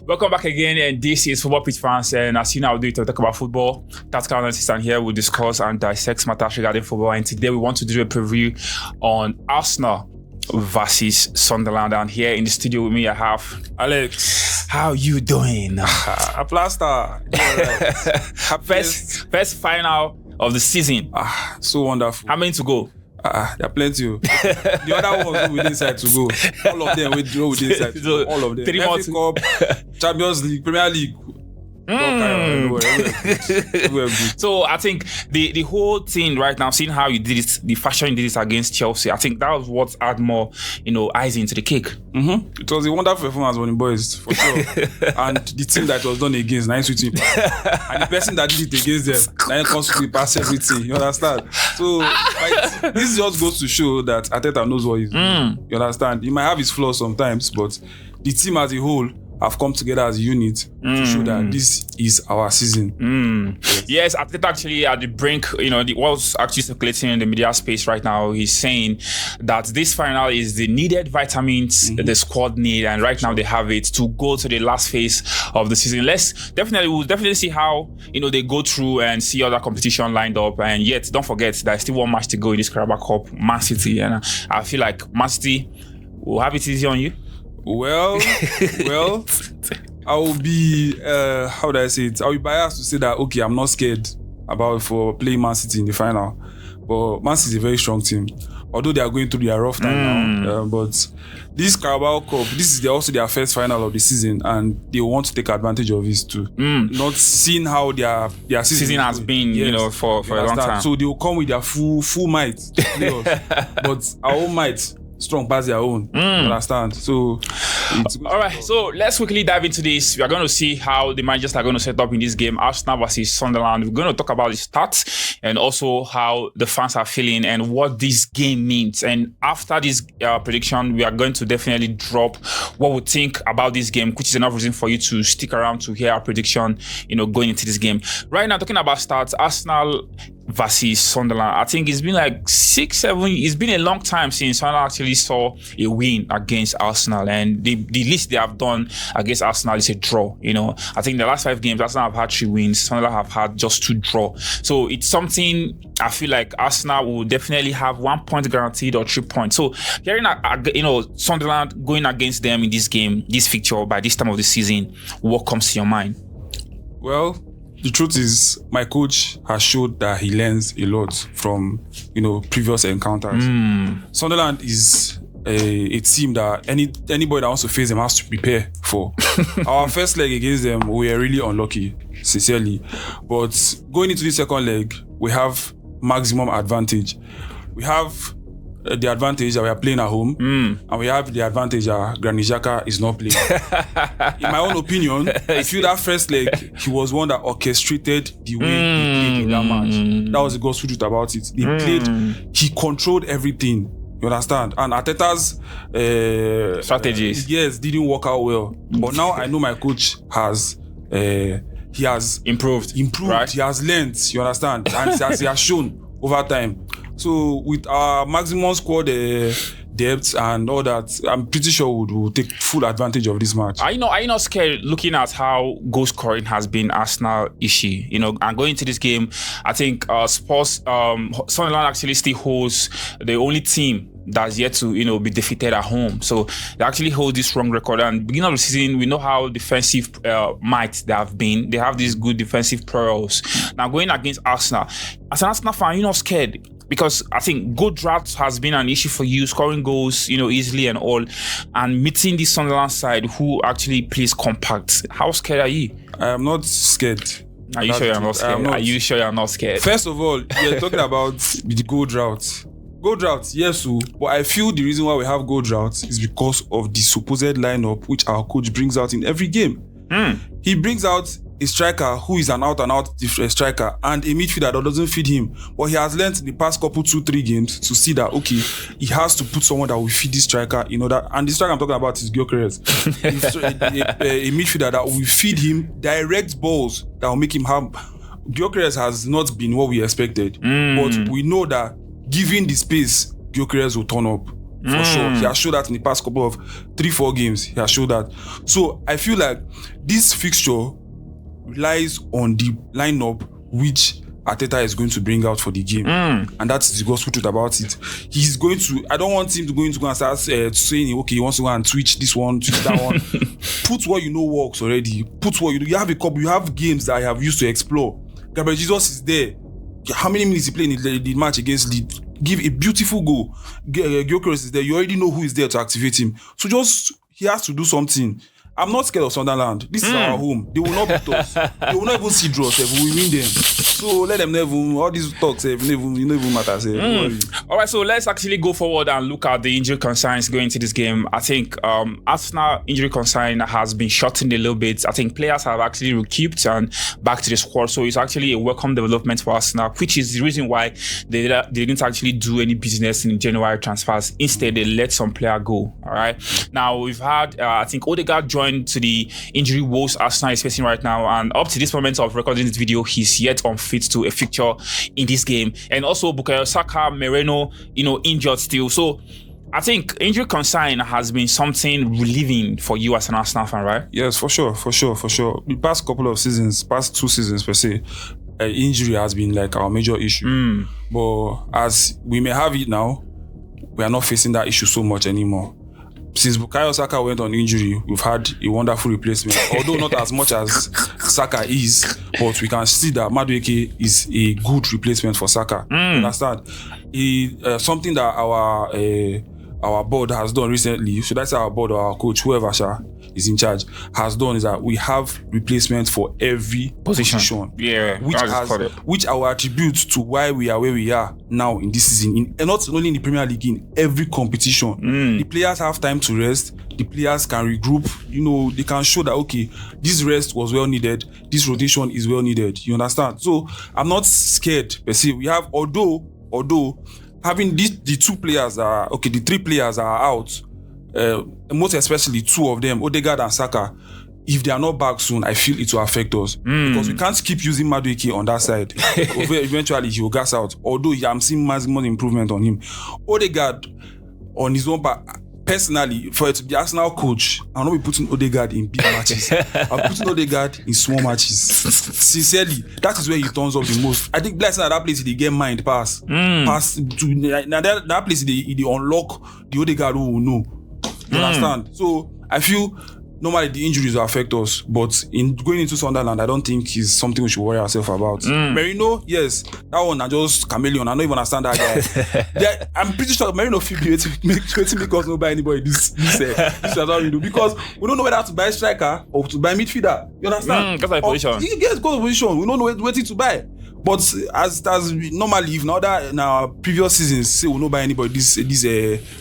Welcome back again, and this is Football Pitch Fans, and as you know, I'll do it to talk about football. Tactical analysis, and here we'll discuss and dissect matters regarding football, and today we want to do a preview on Arsenal versus Sunderland, and here in the studio with me I have Alex. How you doing? A plaster. First final of the season. So wonderful. How many to go? There are plenty. The other ones who within side to go. All of them will draw within side to go. All of them. 3 months. FA Cup, Champions League, Premier League. So I think the whole thing right now, seeing how you did it, the fashion you did it against Chelsea, I think that was what add more, eyes into the cake. Mm-hmm. It was a wonderful performance on the boys, for sure. And the team that was done against, nice with him. And the person that did it against them, now constantly pass everything. You understand? So this just goes to show that Arteta knows what he's doing. You understand? He might have his flaws sometimes, but the team as a whole have come together as a unit to show that this is our season. Yes, Arteta actually at the brink, what's actually circulating in the media space right now, he's saying that this final is the needed vitamins the squad need, and right now they have it to go to the last phase of the season. We'll definitely see how, they go through and see other competition lined up, and yet don't forget there's still one match to go in this Carabao Cup, Man City, and I feel like Man City will have it easy on you. Well, I will be, how would I say it? I'll be biased to say that, okay, I'm not scared for playing Man City in the final. But Man City is a very strong team. Although they are going through their rough time now. But this Carabao Cup, this is also their first final of the season, and they want to take advantage of this too. Not seeing how their season has been, for a long time. So they will come with their full might. But our own might, strong past their own. Understand? So all right, so let's quickly dive into this. We are going to see how the managers are going to set up in this game, Arsenal versus Sunderland. We're going to talk about the stats and also how the fans are feeling and what this game means. And after this prediction, we are going to definitely drop what we think about this game, which is enough reason for you to stick around to hear our prediction, going into this game. Right now, talking about stats, Arsenal versus Sunderland. I think it's been like 6-7. It's been a long time since Sunderland actually saw a win against Arsenal, and the least they have done against Arsenal is a draw. I think the last 5 games, Arsenal have had 3 wins. Sunderland have had just 2 draws. So it's something I feel like Arsenal will definitely have 1 point guaranteed or 3 points. So hearing Sunderland going against them in this game, this fixture by this time of the season, what comes to your mind? Well, the truth is, my coach has showed that he learns a lot from, previous encounters. Sunderland is a team that anybody that wants to face them has to prepare for. Our first leg against them, we were really unlucky, sincerely. But going into the second leg, we have maximum advantage. We have the advantage that we are playing at home, and we have the advantage that Granit Xhaka is not playing. In my own opinion, I feel that first leg, he was one that orchestrated the way they played in that match. That was the gospel truth about it. They played, he controlled everything. You understand? And Arteta's strategies, yes, didn't work out well. But now I know my coach has he has improved. Right? He has learned. You understand? And he has shown over time. So with our maximum squad depth and all that, I'm pretty sure we'll take full advantage of this match. Are you not scared looking at how goal scoring has been Arsenal issue? And going into this game, I think Sunderland actually still holds the only team that's yet to be defeated at home. So they actually hold this strong record. And beginning of the season, we know how defensive might they have been. They have these good defensive prowess. Now going against Arsenal, as an Arsenal fan, you're not scared. Because I think goal drought has been an issue for you, scoring goals, easily and all, and meeting the Sunderland side who actually plays compact. How scared are you? I am not scared. Are you sure you're not scared? Are you sure you're not scared? First of all, you're talking about the goal drought. Goal drought, yes, but I feel the reason why we have goal drought is because of the supposed lineup which our coach brings out in every game. He brings out a striker who is an out-and-out striker and a midfielder that doesn't feed him. But he has learned in the past couple 2-3 games to see that, okay, he has to put someone that will feed this striker in order. And the striker I'm talking about is Gyökeres. a midfielder that will feed him direct balls that will make him have. Gyökeres has not been what we expected. But we know that given the space, Gyökeres will turn up. for sure. He has showed that in the past couple of 3-4 games. He has showed that. So I feel like this fixture relies on the lineup which Arteta is going to bring out for the game, and that's the gospel truth about it. He's going to. I don't want him to go and start saying, okay, he wants to go and twitch this one, twitch that one. Put what you know works already. Put what you do. You have a couple. You have games that I have used to explore. Gabriel Jesus is there. How many minutes he played in the match against Leeds? Give a beautiful goal. Gyökeres is there. You already know who is there to activate him. So he has to do something. I'm not scared of Sunderland. This is our home. They will not beat us. They will not even see draws. We will win them. So let them never. All these talks never matter. All right, so let's actually go forward and look at the injury concerns going into this game. I think Arsenal injury concern has been shortened a little bit. I think players have actually recouped and back to the squad. So it's actually a welcome development for Arsenal, which is the reason why they didn't actually do any business in January transfers. Instead, they let some player go. All right. Now we've had I think Odegaard joined to the injury woes Arsenal is facing right now, and up to this moment of recording this video, he's yet unfit to a fixture in this game. And also Bukayo Saka, Moreno, injured still. So I think injury concern has been something relieving for you as an Arsenal fan, right? Yes, for sure. The past couple of seasons, past 2 seasons per se, injury has been like our major issue. But as we may have it now, we are not facing that issue so much anymore. Since Bukayo Saka went on injury, we've had a wonderful replacement. Although not as much as Saka is, but we can see that Madueke is a good replacement for Saka. Understand? Something that our board has done recently, should I say our board or our coach, whoever is in charge, has done, is that we have replacements for every position. Yeah, which I will attribute to why we are where we are now in this season, and not only in the Premier League, in every competition. The players have time to rest. The players can regroup. They can show that, okay, this rest was well needed. This rotation is well needed. You understand? So I'm not scared per se. We have, although having the 2 players the 3 players are out. Most especially 2 of them, Odegaard and Saka, if they are not back soon, I feel it will affect us. Because we can't keep using Madueke on that side. Eventually, he will gas out. Although I'm seeing maximum improvement on him. Odegaard, on his own part, personally, for it to be Arsenal coach, I'll not be putting Odegaard in big matches. I'm putting Odegaard in small matches. Sincerely, that is where he turns up the most. I think blessing at that place, they get mind pass to that place, they unlock the Odegaard who will know. You understand? So I feel normally the injuries will affect us, but in going into Sunderland, I don't think is something we should worry ourselves about. Merino, yes, that one I just chameleon. I don't even understand that guy. I'm pretty sure Merino will be able to make us not buy anybody this because we don't know whether to buy striker or to buy midfielder. You understand? Because position. He gets good position. We don't know where to buy. But as normally, if in our previous seasons, say we don't buy anybody this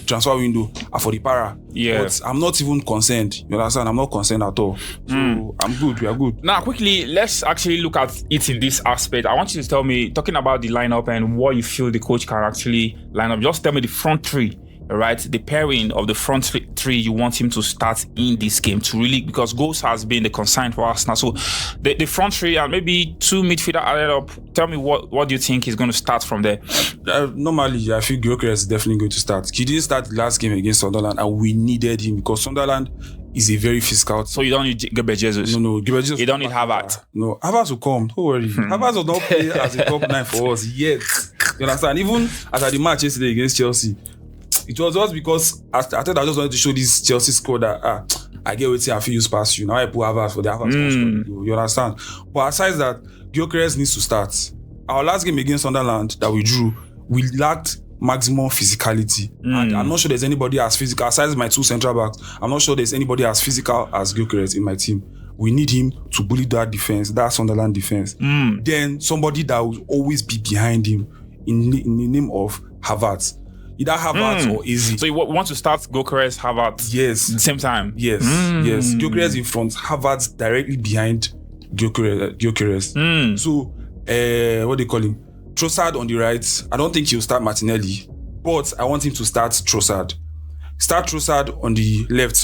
transfer window for the para. Yeah. But I'm not even concerned. You understand? I'm not concerned at all. So I'm good. We are good. Now, quickly, let's actually look at it in this aspect. I want you to tell me, talking about the lineup and what you feel the coach can actually line up. Just tell me the front 3. Right, the pairing of the front 3 you want him to start in this game to really, because goals has been the concern for Arsenal. So the front 3 and maybe 2 midfielder added up. Tell me what do you think is going to start from there? Normally, I feel Gyökeres is definitely going to start. He didn't start the last game against Sunderland, and we needed him because Sunderland is a very physical. So you don't need Gabriel Jesus? No, Gabriel Jesus. You don't need Havertz? No, Havertz will come. Don't worry. Havertz will not play as a top 9 for us yet. You understand? Even after the match yesterday against Chelsea, it was just because I thought I just wanted to show this Chelsea squad that I get what I feel use past you. Now I put Havertz for the Havertz squad. You understand? But aside that, Gyökeres needs to start. Our last game against Sunderland that we drew, we lacked maximum physicality. And I'm not sure there's anybody as physical. Aside my 2 central backs, I'm not sure there's anybody as physical as Gyökeres in my team. We need him to bully that defense, that Sunderland defense. Then somebody that will always be behind him in the name of Havertz. Either Havertz or Easy. So you want to start Gyökeres, Havertz? Yes. At the same time? Yes. Gyökeres in front, Havertz directly behind Gyökeres. So, what do you call him? Trossard on the right. I don't think he'll start Martinelli, but I want him to start Trossard. Start Trossard on the left,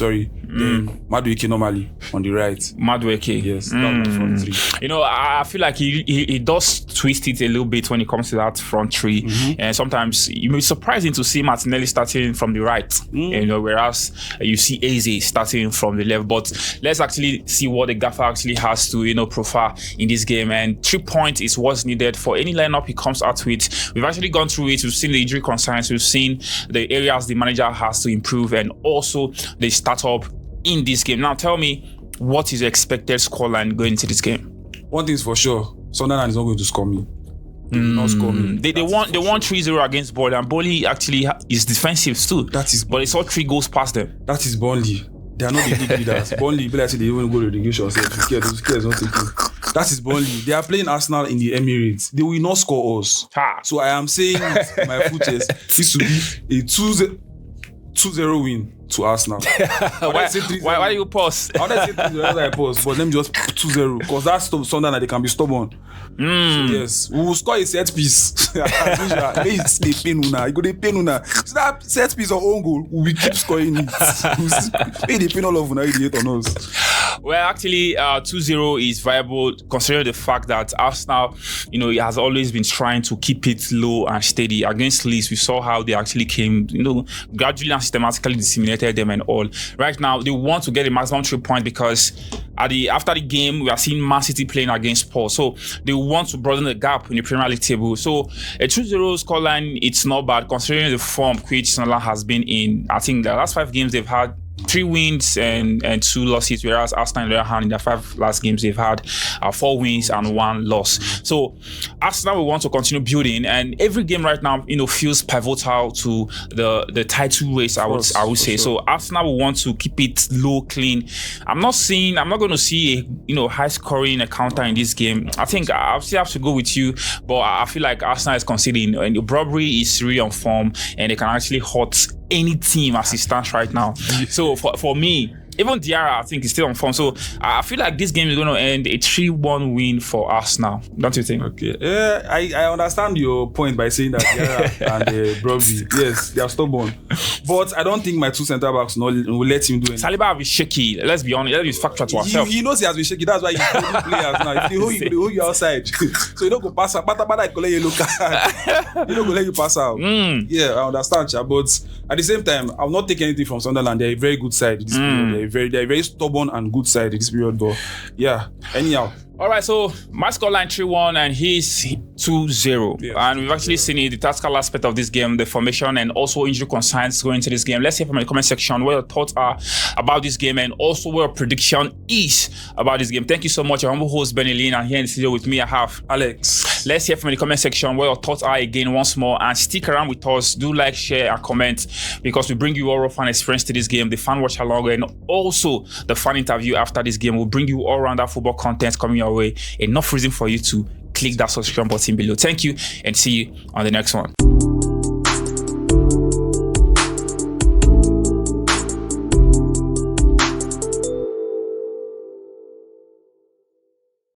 then Madueke normally on the right. Madueke. Yes, that was the front three. You know, I feel like he does twist it a little bit when it comes to that front three. And sometimes you may be surprising to see Martinelli starting from the right, you know, whereas you see Eze starting from the left. But let's actually see what the gaffer actually has to, you know, profile in this game. And 3 points is what's needed for any lineup he comes out with. We've actually gone through it. We've seen the injury concerns. We've seen the areas the manager has to improve, and also the startup in this game. Now tell me, what is the expected scoreline going into this game? One thing is for sure, Sunderland is not going to score me. They will not score me. They won 3-0 against Burnley, and Burnley actually is defensive too. But it's all 3 goals past them. That is Burnley. They are not the league leaders. Burnley, people like say they even go to relegation. So those cares not taking. That is Burnley. They are playing Arsenal in the Emirates. They will not score us. So I am saying with my full chest, this will be a 2-0 win to Arsenal. Why do you pause? I want to say 3-0, I pause, but let me just 2-0 because that's Sunderland. They can be stubborn. So yes, we will score a set piece. They pain una. You go they pain una. So that set piece of own goal, we keep scoring it. They pain all of una. They hate on us. Well, actually, 2-0 is viable considering the fact that Arsenal, you know, it has always been trying to keep it low and steady. Against Leeds, we saw how they actually came, you know, gradually and systematically disseminated them and all. Right now, they want to get a maximum 3 points because after the game, we are seeing Man City playing against Spurs. So they want to broaden the gap in the Premier League table. So a 2-0 scoreline, it's not bad considering the form which Sunderland has been in. I think the last 5 games they've had 3 wins and 2 losses, whereas Arsenal, on the other hand, in their 5 last games, they've had 4 wins and 1 loss. So Arsenal will want to continue building, and every game right now, you know, feels pivotal to the title race. I would say. Sure. So Arsenal will want to keep it low, clean. I'm not going to see a high scoring encounter in this game. I think I'll still have to go with you, but I feel like Arsenal is conceding, and Brodbury is really on form, and they can actually hurt any team as it stands right now. So for me, even Diarra, I think, is still on form. So I feel like this game is going to end a 3-1 win for Arsenal. Don't you think? Okay. I understand your point by saying that Diarra and Brodbury, yes, they are stubborn. But I don't think my 2 centre-backs will let him do anything. Saliba will be shaky. Let's be honest. Let's be factual to ourselves. He knows he has been shaky. That's why he's holding players now. If they hold you outside. So you don't go pass out. Bata collect yellow card. You don't go let you pass out. Yeah, I understand, but at the same time, I will not take anything from Sunderland. They're a very good side this period. They're a very stubborn and good side this period, but yeah, anyhow. All right, so my scoreline 3-1 and he's 2-0. Yes. And we've actually seen it, the tactical aspect of this game, the formation, and also injury concerns going into this game. Let's hear from the comment section what your thoughts are about this game and also what your prediction is about this game. Thank you so much. Your humble host, Benny Lin, and here in the studio with me, I have Alex. Let's hear from the comment section what your thoughts are again once more, and stick around with us. Do like, share, and comment because we bring you all fan experience to this game, the fan watch along, and also the fan interview after this game. We'll bring you all around that football content coming your way. Enough reason for you to click that subscribe button below. Thank you and see you on the next one.